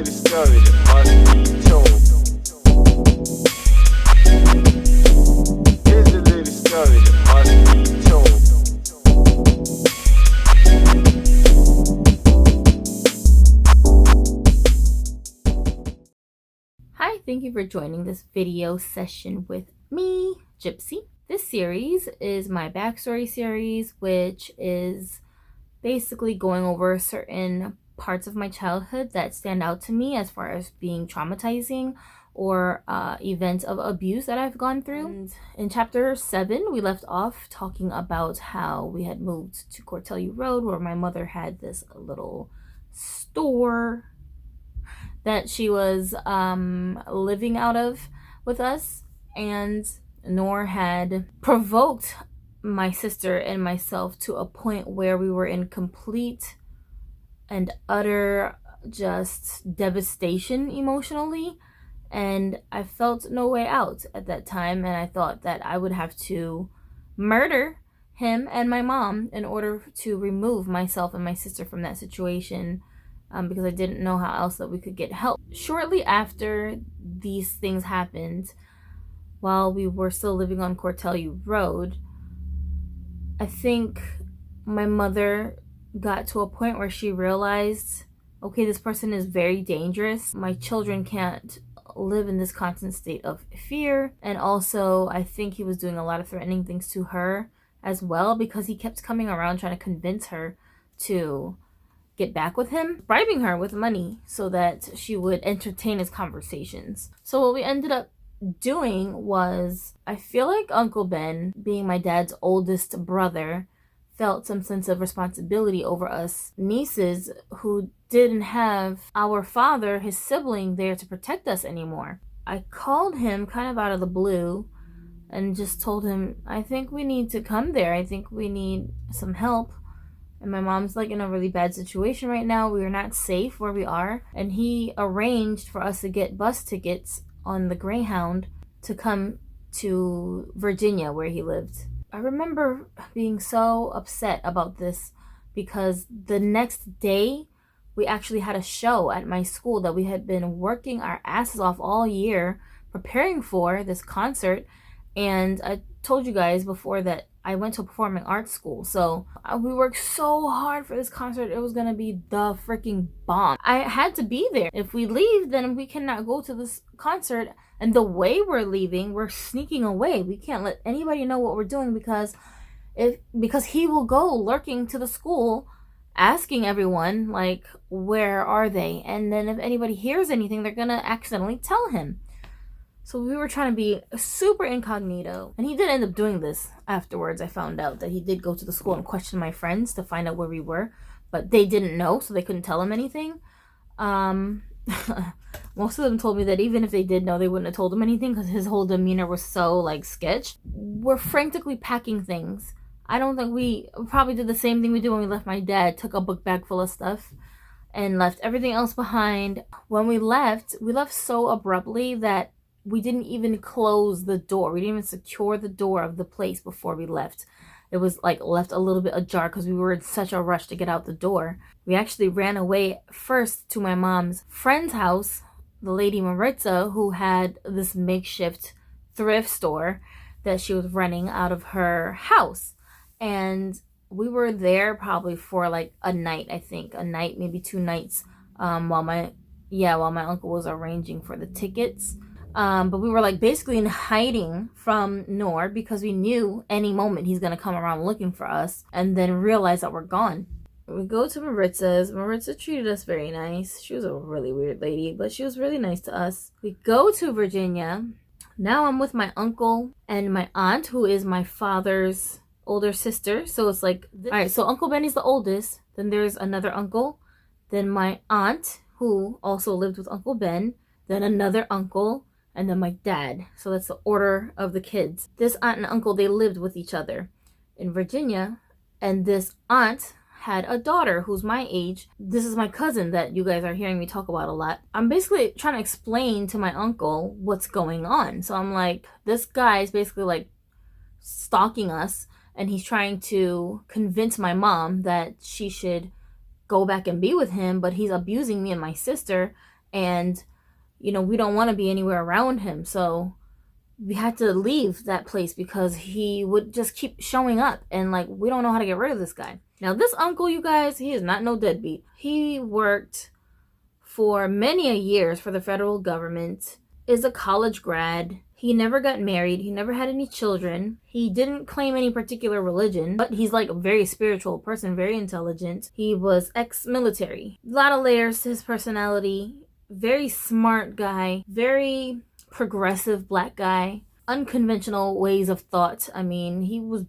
little story that must be told. Here's a little story that must be told. Hi, thank you for joining this video session with me, Gypsy. This series is my backstory series, which is basically going over certain parts of my childhood that stand out to me as far as being traumatizing or events of abuse that I've gone through. And in chapter 7, we left off talking about how we had moved to Cortelli Road, where my mother had this little store that she was living out of with us, and Nor had provoked my sister and myself to a point where we were in complete and utter just devastation emotionally, and I felt no way out at that time, and I thought that I would have to murder him and my mom in order to remove myself and my sister from that situation, because I didn't know how else that we could get help. Shortly after these things happened, while we were still living on Cortelli Road, I think my mother got to a point where she realized, okay, this person is very dangerous. My children can't live in this constant state of fear. And also, I think he was doing a lot of threatening things to her as well, because he kept coming around trying to convince her to get back with him, bribing her with money so that she would entertain his conversations. So what we ended up doing was, I feel like Uncle Ben, being my dad's oldest brother, felt some sense of responsibility over us nieces who didn't have our father, his sibling, there to protect us anymore. I called him kind of out of the blue and just told him, I think we need to come there. I think we need some help. And my mom's like in a really bad situation right now. We are not safe where we are. And he arranged for us to get bus tickets on the Greyhound to come to Virginia, where he lived. I remember being so upset about this because the next day we actually had a show at my school that we had been working our asses off all year preparing for, this concert. And I told you guys before that I went to a performing arts school, so we worked so hard for this concert. It was gonna be the freaking bomb. I had to be there. If we leave, then we cannot go to this concert, and the way we're leaving, we're sneaking away. We can't let anybody know what we're doing, because he will go lurking to the school asking everyone, like, where are they? And then if anybody hears anything, they're gonna accidentally tell him. So we were trying to be super incognito. And he did end up doing this afterwards. I found out that he did go to the school and question my friends to find out where we were. But they didn't know, so they couldn't tell him anything. Most of them told me that even if they did know, they wouldn't have told him anything because his whole demeanor was so, like, sketch. We're frantically packing things. I don't think we probably did the same thing we did when we left my dad. Took a book bag full of stuff and left everything else behind. When we left so abruptly that we didn't even close the door. We didn't even secure the door of the place before we left. It was like left a little bit ajar because we were in such a rush to get out the door. We actually ran away first to my mom's friend's house, the lady Maritza, who had this makeshift thrift store that she was running out of her house. And we were there probably for like a night, I think. A night, maybe 2 nights, while my uncle was arranging for the tickets. But we were like basically in hiding from Nor because we knew any moment he's gonna come around looking for us and then realize that we're gone. We go to Maritza's. Maritza treated us very nice. She was a really weird lady, but she was really nice to us. We go to Virginia. Now I'm with my uncle and my aunt, who is my father's older sister. So it's like, all right, so Uncle Benny's the oldest. Then there's another uncle. Then my aunt, who also lived with Uncle Ben. Then another uncle. And then my dad. So that's the order of the kids. This aunt and uncle, they lived with each other in Virginia. And this aunt had a daughter who's my age. This is my cousin that you guys are hearing me talk about a lot. I'm basically trying to explain to my uncle what's going on. So I'm like, this guy is basically like stalking us. And he's trying to convince my mom that she should go back and be with him. But he's abusing me and my sister. and we don't want to be anywhere around him. So we had to leave that place because he would just keep showing up, and like, we don't know how to get rid of this guy. Now this uncle, you guys, he is not no deadbeat. He worked for many a years for the federal government, is a college grad. He never got married. He never had any children. He didn't claim any particular religion, but he's like a very spiritual person, very intelligent. He was ex-military. A lot of layers to his personality. Very smart guy. Very progressive black guy. Unconventional ways of thought. I mean, he was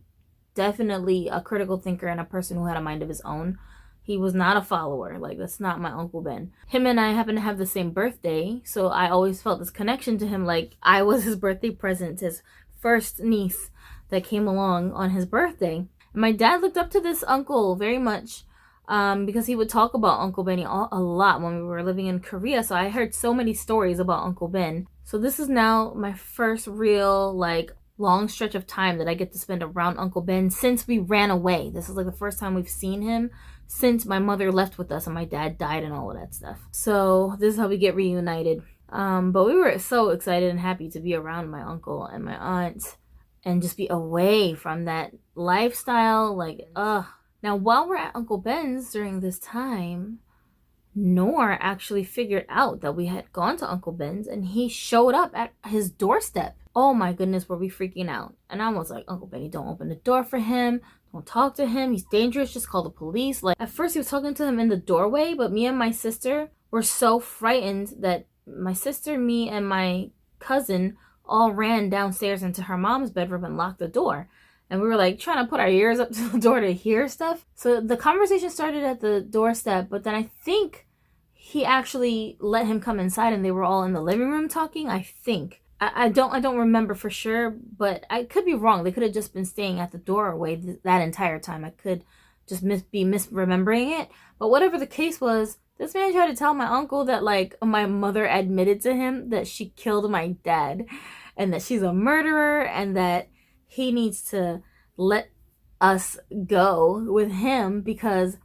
definitely a critical thinker and a person who had a mind of his own. He was not a follower. Like, that's not my Uncle Ben. Him and I happen to have the same birthday, so I always felt this connection to him, like I was his birthday present, his first niece that came along on his birthday. And my dad looked up to this uncle very much, because he would talk about Uncle Benny a lot when we were living in Korea, so I heard so many stories about Uncle Ben. So this is now my first real, like, long stretch of time that I get to spend around Uncle Ben since we ran away. This is like the first time we've seen him since my mother left with us and my dad died and all of that stuff. So this is how we get reunited. But we were so excited and happy to be around my uncle and my aunt and just be away from that lifestyle. Like, Now, while we're at Uncle Ben's during this time, Noor actually figured out that we had gone to Uncle Ben's, and he showed up at his doorstep. Oh my goodness, were we freaking out. And I was like, Uncle Benny, don't open the door for him. Don't talk to him. He's dangerous. Just call the police. Like, at first he was talking to him in the doorway, but me and my sister were so frightened that my sister, me, and my cousin all ran downstairs into her mom's bedroom and locked the door. And we were like trying to put our ears up to the door to hear stuff. So the conversation started at the doorstep, but then I think he actually let him come inside and they were all in the living room talking, I think. I don't remember for sure, but I could be wrong. They could have just been staying at the doorway that entire time. I could just be misremembering it. But whatever the case was, this man tried to tell my uncle that, like, my mother admitted to him that she killed my dad and that she's a murderer and that he needs to let us go with him because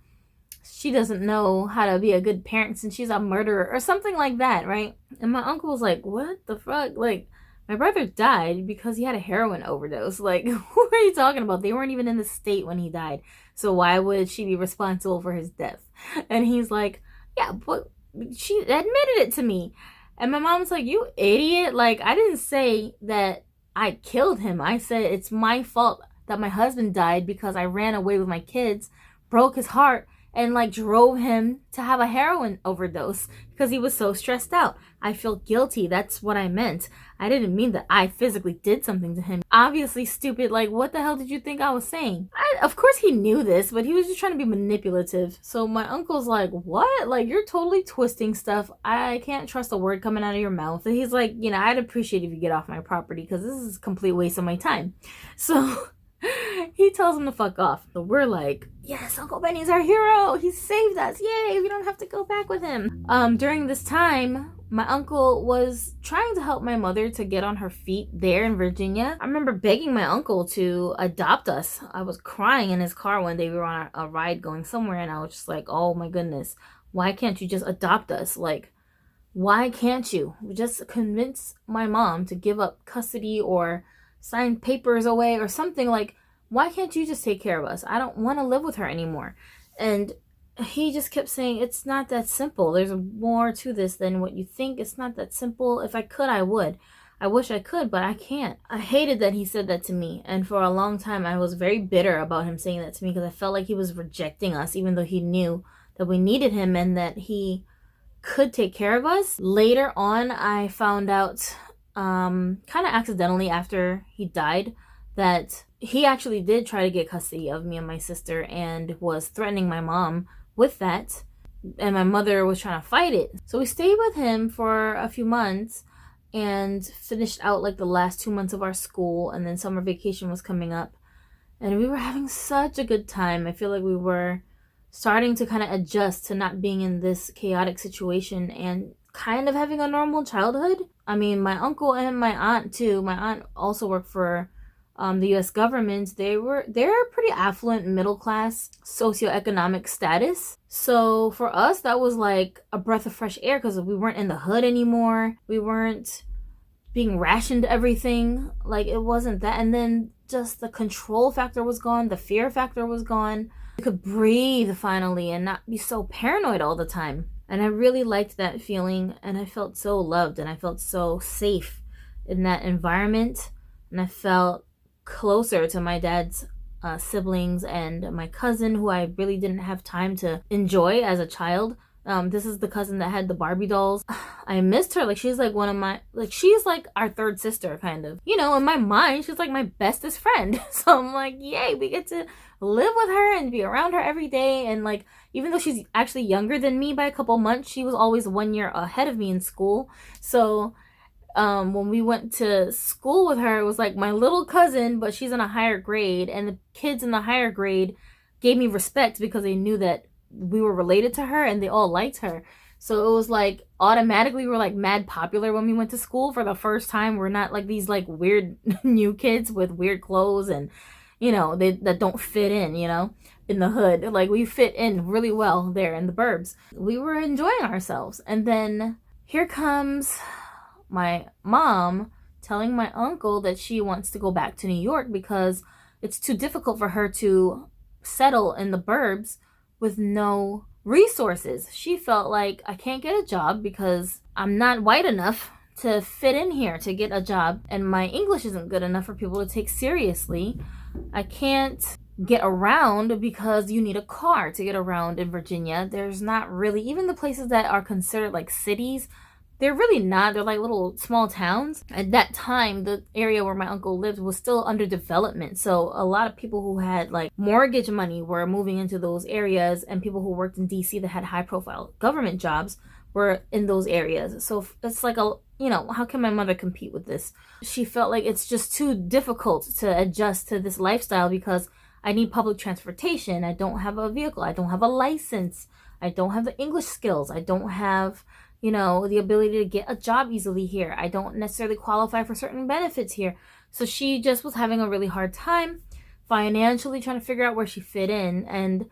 she doesn't know how to be a good parent since she's a murderer or something like that, right? And my uncle was like, what the fuck? Like, my brother died because he had a heroin overdose. Like, what are you talking about? They weren't even in the state when he died. So why would she be responsible for his death? And he's like, yeah, but she admitted it to me. And my mom's like, you idiot. Like, I didn't say that I killed him. I said it's my fault that my husband died because I ran away with my kids, broke his heart, and like drove him to have a heroin overdose because he was so stressed out. I feel guilty. That's what I meant. I didn't mean that I physically did something to him. Obviously stupid. Like, what the hell did you think I was saying? Of course he knew this, but he was just trying to be manipulative. So my uncle's like, what? Like, you're totally twisting stuff. I can't trust a word coming out of your mouth. And he's like, I'd appreciate if you get off my property because this is a complete waste of my time. So he tells him to fuck off. So we're like, yes, Uncle Benny's our hero. He saved us. Yay, we don't have to go back with him. During this time, my uncle was trying to help my mother to get on her feet there in Virginia. I remember begging my uncle to adopt us. I was crying in his car one day. We were on a ride going somewhere, and I was just like, oh my goodness, why can't you just adopt us? Like, why can't you just convince my mom to give up custody or sign papers away or something? Like, why can't you just take care of us? I don't want to live with her anymore. And he just kept saying, it's not that simple. There's more to this than what you think. It's not that simple. If I could, I would. I wish I could, but I can't. I hated that he said that to me. And for a long time, I was very bitter about him saying that to me because I felt like he was rejecting us, even though he knew that we needed him and that he could take care of us. Later on, I found out, kind of accidentally after he died, that he actually did try to get custody of me and my sister and was threatening my mom with that. And my mother was trying to fight it. So we stayed with him for a few months and finished out like the last 2 months of our school. And then summer vacation was coming up. And we were having such a good time. I feel like we were starting to kind of adjust to not being in this chaotic situation and kind of having a normal childhood. I mean, my uncle and my aunt too. My aunt also worked for the US government, they're pretty affluent middle class socioeconomic status. So for us, that was like a breath of fresh air because we weren't in the hood anymore. We weren't being rationed everything. Like, it wasn't that. And then just the control factor was gone. The fear factor was gone. We could breathe finally and not be so paranoid all the time. And I really liked that feeling, and I felt so loved, and I felt so safe in that environment, and I felt closer to my dad's siblings and my cousin, who I really didn't have time to enjoy as a child. This is the cousin that had the Barbie dolls. I missed her. Like, she's like one of my, like, she's like our third sister, kind of. You know, in my mind, she's like my bestest friend. So I'm like, yay, we get to live with her and be around her every day. And like, even though she's actually younger than me by a couple months, she was always 1 year ahead of me in school. So when we went to school with her, it was like my little cousin, but she's in a higher grade, and the kids in the higher grade gave me respect because they knew that we were related to her and they all liked her. So it was like automatically we were like mad popular when we went to school for the first time. We're not like these like weird new kids with weird clothes and, you know, that don't fit in, you know, in the hood. Like, we fit in really well there in the burbs. We were enjoying ourselves. And then here comes my mom telling my uncle that she wants to go back to New York because it's too difficult for her to settle in the burbs with no resources. She felt like, I can't get a job because I'm not white enough to fit in here to get a job, and my English isn't good enough for people to take seriously. I can't get around because you need a car to get around in Virginia. There's not really, even the places that are considered like cities, they're really not. They're like little small towns. At that time, the area where my uncle lived was still under development. So a lot of people who had like mortgage money were moving into those areas, and people who worked in DC that had high profile government jobs were in those areas. So it's like you know, how can my mother compete with this? She felt like it's just too difficult to adjust to this lifestyle because I need public transportation. I don't have a vehicle. I don't have a license. I don't have the English skills. I don't have, you know, the ability to get a job easily here. I don't necessarily qualify for certain benefits here. So she just was having a really hard time financially trying to figure out where she fit in. And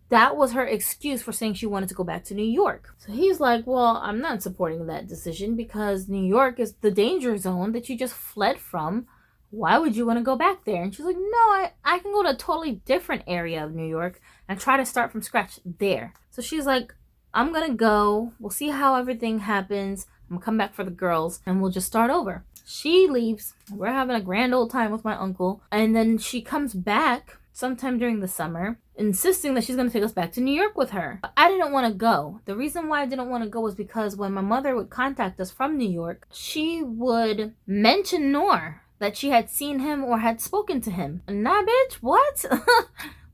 that was her excuse for saying she wanted to go back to New York. So he's like, well, I'm not supporting that decision because New York is the danger zone that you just fled from. Why would you want to go back there? And she's like, no, I can go to a totally different area of New York and try to start from scratch there. So she's like, I'm gonna go. We'll see how everything happens. I'm gonna come back for the girls and we'll just start over. She leaves. We're having a grand old time with my uncle. And then she comes back sometime during the summer, insisting that she's gonna take us back to New York with her. But I didn't want to go. The reason why I didn't want to go was because when my mother would contact us from New York, she would mention Noor, that she had seen him or had spoken to him. Nah, bitch, what?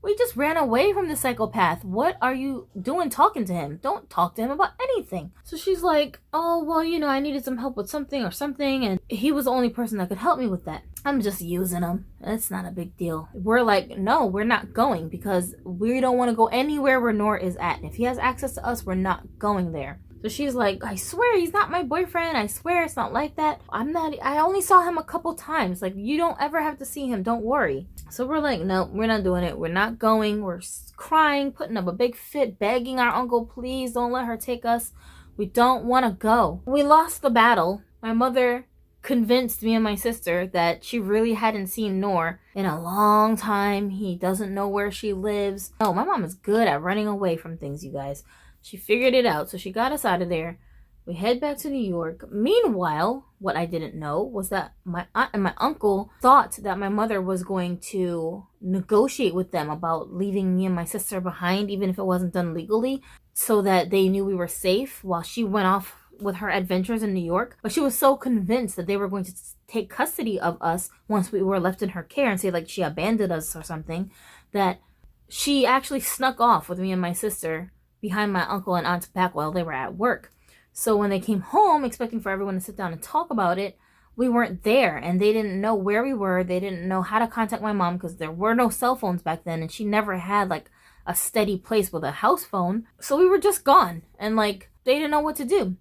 We just ran away from the psychopath. What are you doing talking to him? Don't talk to him about anything. So she's like, oh, well, you know, I needed some help with something or something, and he was the only person that could help me with that. I'm just using him. It's not a big deal. We're like, no, we're not going because we don't want to go anywhere where Noor is at. If he has access to us, we're not going there. So she's like, I swear he's not my boyfriend. I swear it's not like that. I only saw him a couple times. Like, you don't ever have to see him. Don't worry. So we're like, no, we're not doing it. We're not going. We're crying, putting up a big fit, begging our uncle, please don't let her take us. We don't want to go. We lost the battle. My mother convinced me and my sister that she really hadn't seen Noor in a long time. He doesn't know where she lives. No, my mom is good at running away from things, you guys. She figured it out, so she got us out of there. We head back to New York. Meanwhile, what I didn't know was that my aunt and my uncle thought that my mother was going to negotiate with them about leaving me and my sister behind, even if it wasn't done legally, so that they knew we were safe while she went off with her adventures in New York. But she was so convinced that they were going to take custody of us once we were left in her care and say like she abandoned us or something, that she actually snuck off with me and my sister behind my uncle and aunt's back while they were at work. So when they came home expecting for everyone to sit down and talk about it, we weren't there and they didn't know where we were. They didn't know how to contact my mom because there were no cell phones back then and she never had like a steady place with a house phone. So we were just gone and like they didn't know what to do.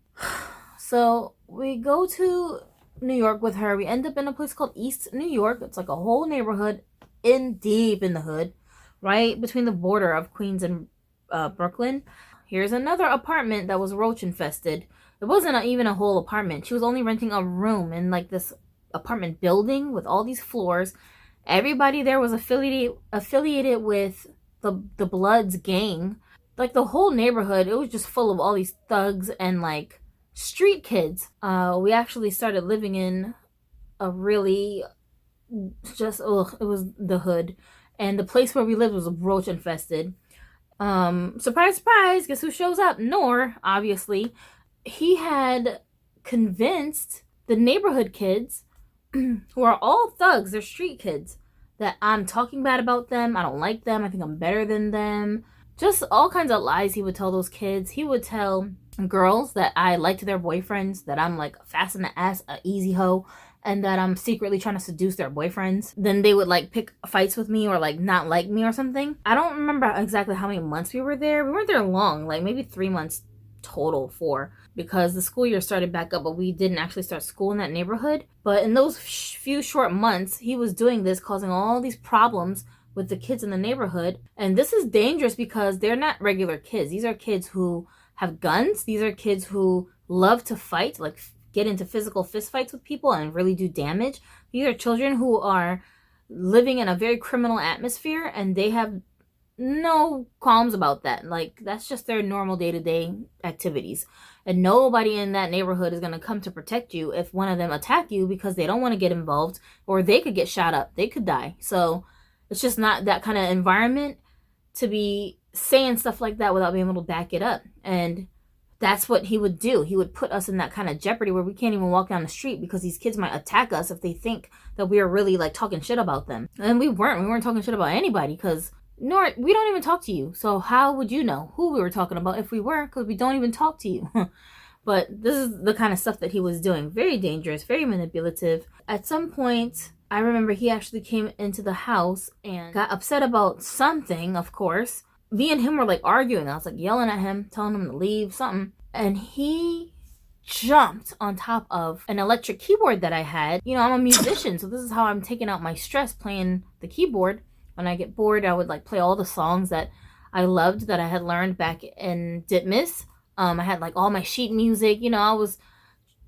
So we go to New York with her. We end up in a place called East New York. It's like a whole neighborhood deep in the hood, right between the border of Queens and Brooklyn. Here's another apartment that was roach infested. It wasn't even a whole apartment. She was only renting a room in like this apartment building with all these floors. Everybody there was affiliated with the Bloods gang. Like the whole neighborhood, it was just full of all these thugs and like street kids. We actually started living in a really just it was the hood, and the place where we lived was roach infested. Surprise, surprise, guess who shows up? Noor, obviously. He had convinced the neighborhood kids, who are all thugs, they're street kids, that I'm talking bad about them, I don't like them, I think I'm better than them. Just all kinds of lies he would tell those kids. He would tell girls that I liked their boyfriends, that I'm like fast in the ass, a easy hoe, and that I'm secretly trying to seduce their boyfriends. Then they would like pick fights with me or like not like me or something. I don't remember exactly how many months we were there. We weren't there long, like maybe 3 months total, 4, because the school year started back up, but we didn't actually start school in that neighborhood. But in those few short months, he was doing this, causing all these problems with the kids in the neighborhood. And this is dangerous because they're not regular kids. These are kids who have guns. These are kids who love to fight, like get into physical fist fights with people and really do damage. These are children who are living in a very criminal atmosphere, and they have no qualms about that. Like, that's just their normal day-to-day activities. And nobody in that neighborhood is going to come to protect you if one of them attack you, because they don't want to get involved, or they could get shot up. They could die. So it's just not that kind of environment to be saying stuff like that without being able to back it up. And that's what he would do. He would put us in that kind of jeopardy where we can't even walk down the street because these kids might attack us if they think that we are really like talking shit about them. And we weren't. We weren't talking shit about anybody, because nor we don't even talk to you. So how would you know who we were talking about if we weren't? Because we don't even talk to you. But this is the kind of stuff that he was doing. Very dangerous, very manipulative. At some point, I remember he actually came into the house and got upset about something, of course. Me and him were like arguing. I was like yelling at him, telling him to leave, something. And he jumped on top of an electric keyboard that I had. You know, I'm a musician, so this is how I'm taking out my stress, playing the keyboard. When I get bored, I would like play all the songs that I loved, that I had learned back in Ditmas. I had like all my sheet music. You know, I was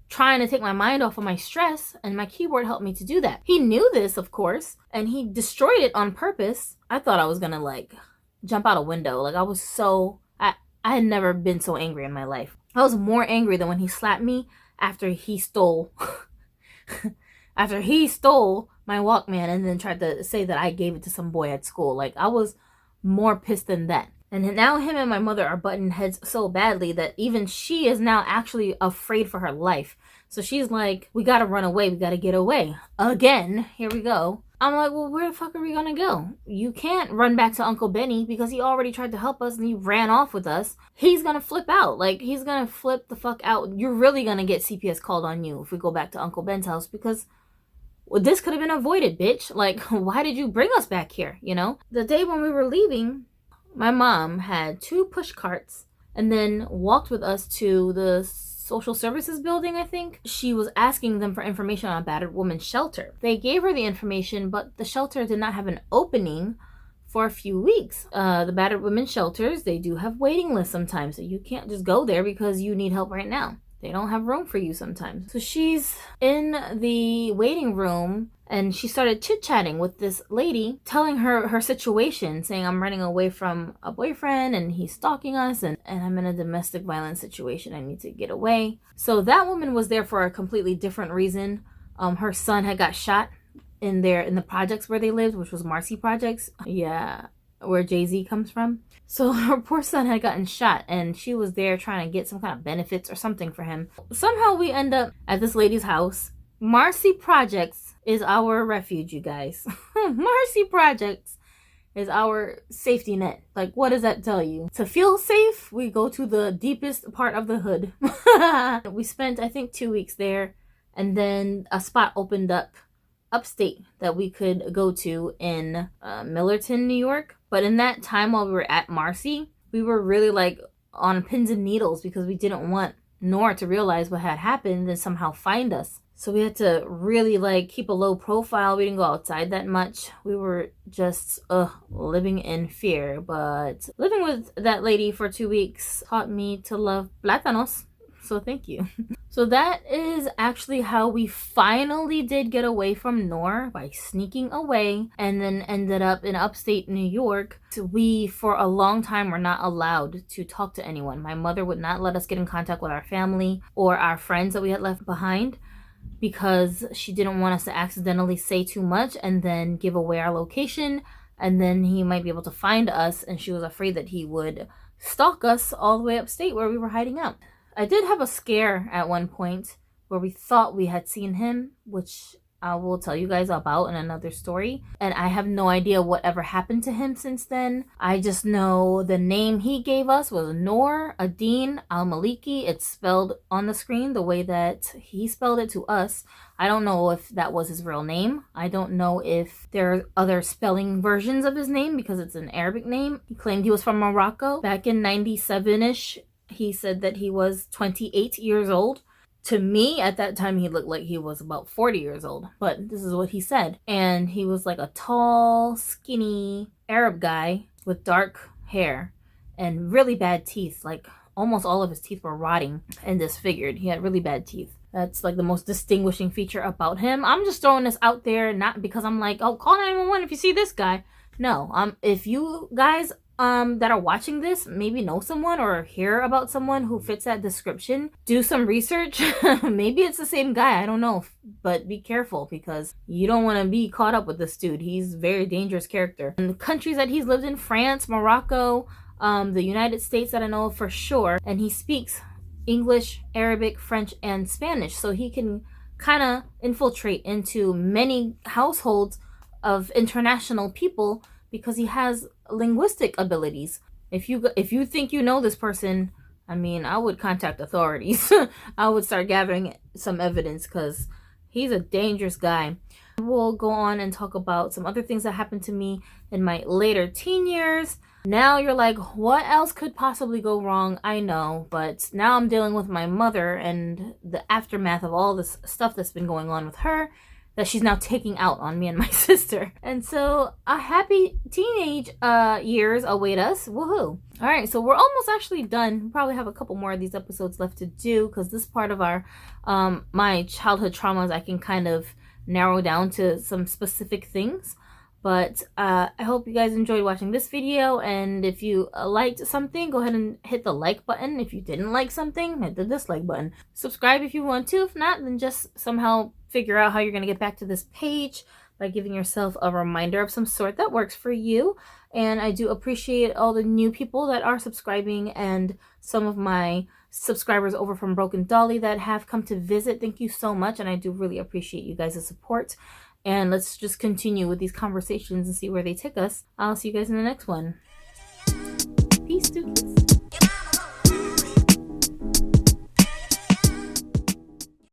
trying to take my mind off of my stress, and my keyboard helped me to do that. He knew this, of course, and he destroyed it on purpose. I thought I was gonna like jump out a window. Like, I was so, I had never been so angry in my life. I was more angry than when he slapped me after he stole after he stole my Walkman and then tried to say that I gave it to some boy at school. Like, I was more pissed than that. And now him and my mother are butting heads so badly that even she is now actually afraid for her life. So she's like, we gotta run away. We gotta get away. Again. Here we go. I'm like, well, where the fuck are we gonna go? You can't run back to Uncle Benny because he already tried to help us and he ran off with us. He's gonna flip out. Like, he's gonna flip the fuck out. You're really gonna get CPS called on you if we go back to Uncle Ben's house, because this could have been avoided, bitch. Like, why did you bring us back here, you know? The day when we were leaving, my mom had 2 push carts and then walked with us to the social services building, I think. She was asking them for information on a battered woman's shelter. They gave her the information, but the shelter did not have an opening for a few weeks. The battered women's shelters, they do have waiting lists sometimes, so you can't just go there because you need help right now. They don't have room for you sometimes. So she's in the waiting room and she started chit-chatting with this lady, telling her situation, saying, I'm running away from a boyfriend and he's stalking us, and I'm in a domestic violence situation. I need to get away. So that woman was there for a completely different reason. Her son had got shot in the projects where they lived, which was Marcy Projects. Yeah, where Jay-Z comes from. So her poor son had gotten shot, and she was there trying to get some kind of benefits or something for him. Somehow we end up at this lady's house. Marcy Projects is our refuge, you guys. Marcy Projects is our safety net. Like, what does that tell you? To feel safe, we go to the deepest part of the hood. We spent, I think, 2 weeks there, and then a spot opened up upstate that we could go to in Millerton, New York. But in that time while we were at Marcy, we were really like on pins and needles because we didn't want Noor to realize what had happened and somehow find us. So we had to really like keep a low profile. We didn't go outside that much. We were just living in fear. But living with that lady for 2 weeks taught me to love plátanos. So thank you. So that is actually how we finally did get away from Noor, by sneaking away, and then ended up in upstate New York. We, for a long time, were not allowed to talk to anyone. My mother would not let us get in contact with our family or our friends that we had left behind, because she didn't want us to accidentally say too much and then give away our location, and then he might be able to find us, and she was afraid that he would stalk us all the way upstate where we were hiding out. I did have a scare at one point where we thought we had seen him, which I will tell you guys about in another story. And I have no idea what ever happened to him since then. I just know the name he gave us was Noor Adin Al-Maliki. It's spelled on the screen the way that he spelled it to us. I don't know if that was his real name. I don't know if there are other spelling versions of his name because it's an Arabic name. He claimed he was from Morocco. Back in 97-ish, he said that he was 28 years old. To me, at that time, he looked like he was about 40 years old. But this is what he said. And he was like a tall, skinny Arab guy with dark hair and really bad teeth. Like almost all of his teeth were rotting and disfigured. He had really bad teeth. That's like the most distinguishing feature about him. I'm just throwing this out there, not because I'm like, oh, call 911 if you see this guy. No, if you guys that are watching this maybe know someone or hear about someone who fits that description, do some research. Maybe it's the same guy, I don't know, but be careful because you don't want to be caught up with this dude. He's a very dangerous character. And the countries that he's lived in, France, Morocco, the United States that I know for sure, and he speaks English, Arabic, French, and Spanish, so he can kind of infiltrate into many households of international people because he has linguistic abilities. If you think you know this person, I mean, I would contact authorities. I would start gathering some evidence because he's a dangerous guy. We'll go on and talk about some other things that happened to me in my later teen years. Now you're like, what else could possibly go wrong? I know, but now I'm dealing with my mother and the aftermath of all this stuff that's been going on with her, that she's now taking out on me and my sister. And so a happy teenage years await us. Woohoo. All right, so we're almost actually done. We probably have a couple more of these episodes left to do because this part of our my childhood traumas I can kind of narrow down to some specific things. But I hope you guys enjoyed watching this video, and if you liked something, go ahead and hit the like button. If you didn't like something, hit the dislike button. Subscribe if you want to. If not, then just somehow figure out how you're going to get back to this page by giving yourself a reminder of some sort that works for you. And I do appreciate all the new people that are subscribing and some of my subscribers over from Broken Dolly that have come to visit. Thank you so much, and I do really appreciate you guys' support. And let's just continue with these conversations and see where they take us. I'll see you guys in the next one. Peace, dookies.